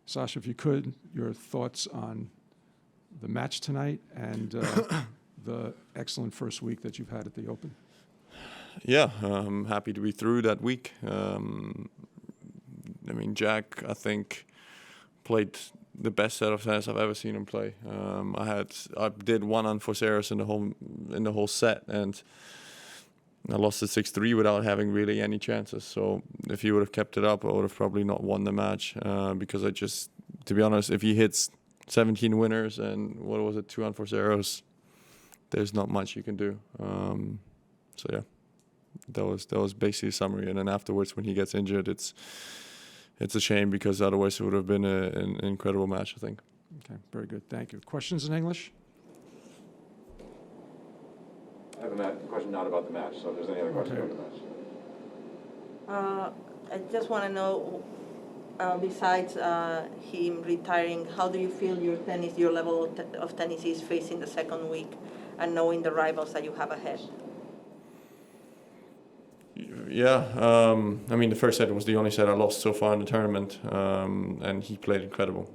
Sasha, if you could, your thoughts on the match tonight and the excellent first week that you've had at the Open. Yeah, I'm happy to be through that week. Jack, I think, played the best set of tennis I've ever seen him play. I did one unforced errors in the whole set, and I lost it 6-3 without having really any chances. So if he would have kept it up, I would have probably not won the match because to be honest, if he hits 17 winners and 2 unforced errors, there's not much you can do. So yeah, that was basically a summary. And then afterwards, when he gets injured, it's a shame because otherwise it would have been an incredible match, I think. Okay, very good. Thank you. Questions in English? I have a question not about the match, so if there's any other questions about the match. I just want to know, besides him retiring, how do you feel your level of tennis is facing the second week and knowing the rivals that you have ahead? Yeah, the first set was the only set I lost so far in the tournament, and he played incredible.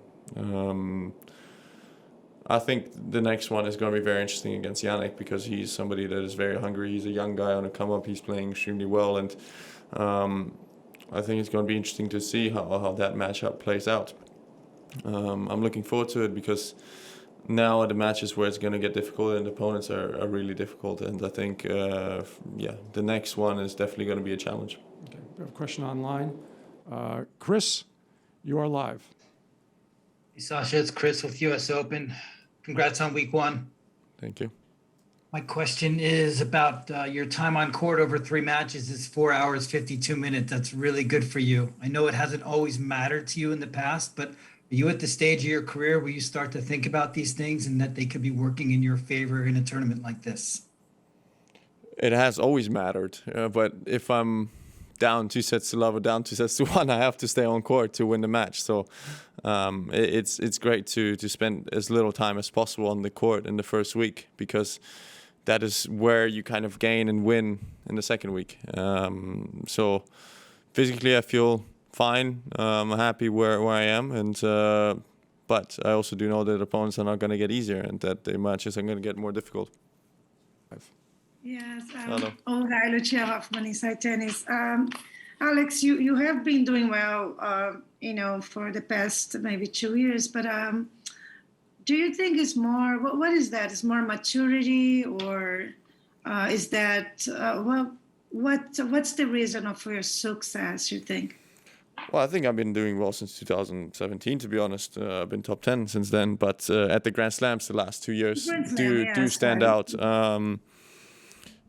I think the next one is going to be very interesting against Jannik because he's somebody that is very hungry. He's a young guy on a come-up. He's playing extremely well, and I think it's going to be interesting to see how that matchup plays out. I'm looking forward to it because now are the matches where it's going to get difficult and the opponents are really difficult, and I think, the next one is definitely going to be a challenge. Okay, we have a question online. Chris, you are live. Hey, Sasha, it's Chris with US Open. Congrats on week one. Thank you. My question is about your time on court over 3 matches is 4 hours, 52 minutes. That's really good for you. I know it hasn't always mattered to you in the past, but are you at the stage of your career where you start to think about these things and that they could be working in your favor in a tournament like this? It has always mattered, but if I'm down 2 sets to love or down 2 sets to 1, I have to stay on court to win the match. So it's great to spend as little time as possible on the court in the first week because that is where you kind of gain and win in the second week. So physically, I feel fine. I'm happy where I am, and but I also do know that opponents are not going to get easier and that the matches are going to get more difficult. Yes. Hello. Olga, Lucia Hoffman, Inside Tennis. Alex, you have been doing well, for the past maybe 2 years, but do you think it's more, what is that? Is more maturity, or is that, what's the reason for your success, you think? Well, I think I've been doing well since 2017, to be honest. I've been top 10 since then, but at the Grand Slams the last 2 years do stand out.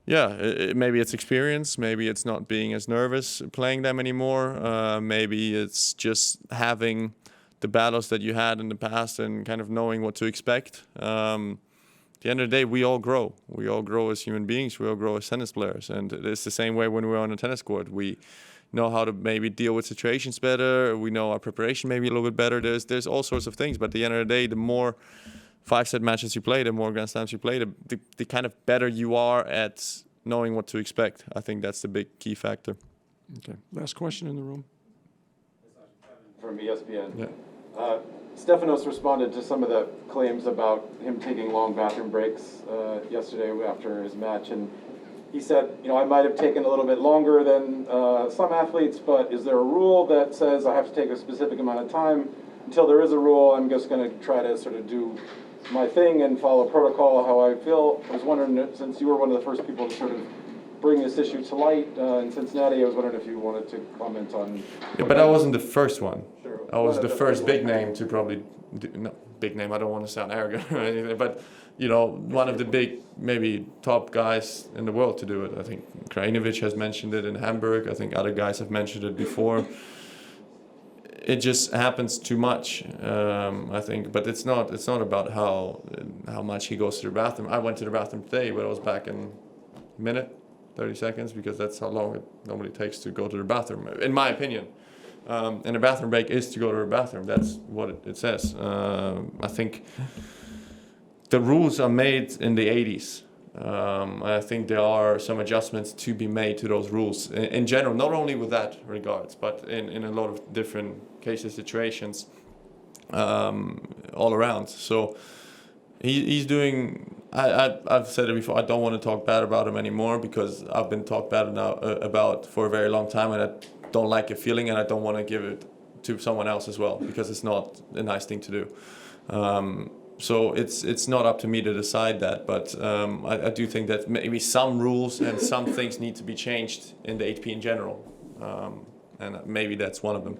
Maybe it's experience, maybe it's not being as nervous playing them anymore, maybe it's just having the battles that you had in the past and kind of knowing what to expect. At the end of the day, we all grow. We all grow as human beings, we all grow as tennis players, and it's the same way when we're on a tennis court. We know how to maybe deal with situations better, we know our preparation maybe a little bit better, there's all sorts of things, but at the end of the day, the more 5-set matches you play, the more Grand Slams you play, the kind of better you are at knowing what to expect. I think that's the big key factor. Okay. Last question in the room. From ESPN. Yeah. Stefanos responded to some of the claims about him taking long bathroom breaks yesterday after his match, and he said, I might have taken a little bit longer than some athletes, but is there a rule that says I have to take a specific amount of time? Until there is a rule, I'm just going to try to sort of do my thing and follow protocol how I feel. I was wondering, since you were one of the first people to sort of bring this issue to light in Cincinnati, I was wondering if you wanted to comment on... Yeah, but I wasn't the first one. Sure. I was the first big name to probably... big name, I don't want to sound arrogant or anything, but, one of the big, maybe top guys in the world to do it. I think Krajinovic has mentioned it in Hamburg. I think other guys have mentioned it before. It just happens too much, I think. But it's not about how much he goes to the bathroom. I went to the bathroom today, but I was back in a minute, 30 seconds, because that's how long it normally takes to go to the bathroom, in my opinion. And a bathroom break is to go to the bathroom. That's what it says. I think the rules are made in the 80s. I think there are some adjustments to be made to those rules in general, not only with that regards, but in a lot of different cases, situations. all around. So he's doing. I've said it before. I don't want to talk bad about him anymore because I've been talked bad now about for a very long time, and I don't like a feeling, and I don't want to give it to someone else as well because it's not a nice thing to do. So it's not up to me to decide that, but I do think that maybe some rules and some things need to be changed in the ATP in general, and maybe that's one of them.